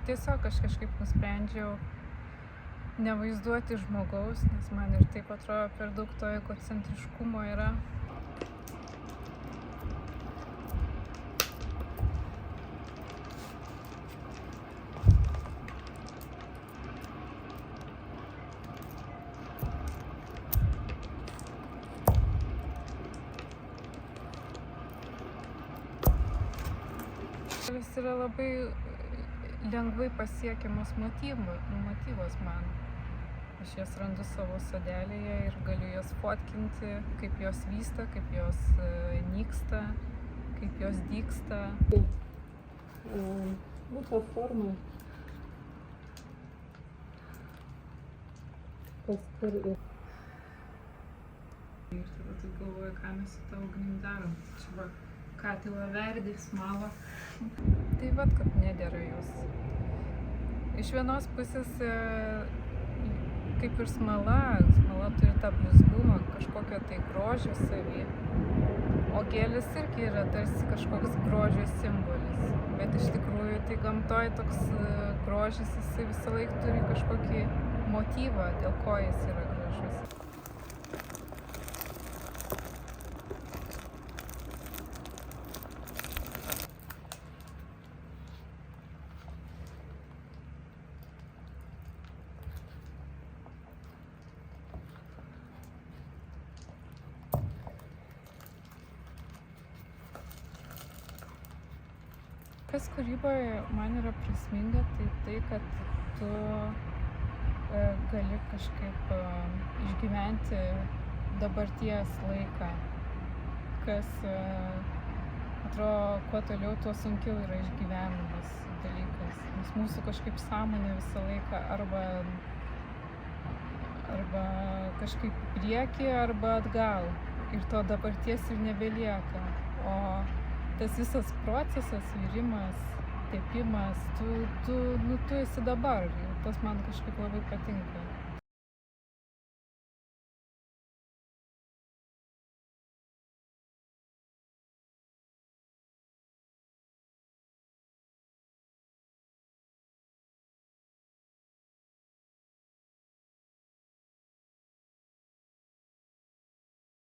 Tiesiog aš kažkaip nusprendžiau nevaizduoti žmogaus, nes man ir taip atrodo per daug to egocentriškumo yra. Jis yra labai lengvai pasiekiamas motyvas man. Aš jas randu savo sodelėje ir galiu jas fotkinti, kaip jos vysta, kaip jos nyksta, kaip jos dygsta. Mūsų forma kažkur ir tada tu galvoji, ką mes su tavo ugnim darom. Čia va, katilą verdi, smala. Tai vat, kad nedėra jos. Iš vienos pusės kaip ir smala turi tą blizgumą, kažkokio tai grožio savy. O gėlės irgi yra tarsi kažkoks grožio simbolis. Bet iš tikrųjų tai gamtoj toks grožis, jisai visą laiką turi kažkokį motyvą, dėl ko jis yra gražus. Kas kūryboje man yra prasminga, tai kad tu gali kažkaip išgyventi dabarties laiką, kas atrodo, kuo toliau, tuo sunkiau yra išgyvenamas dalykas. Nes mūsų kažkaip sąmonė visą laiką arba kažkaip priekį, arba atgal. Ir to dabarties ir nebelieka. O tas visas procesas, virimas, tepimas, tu esi dabar. Tas man kažkaip labai patinka.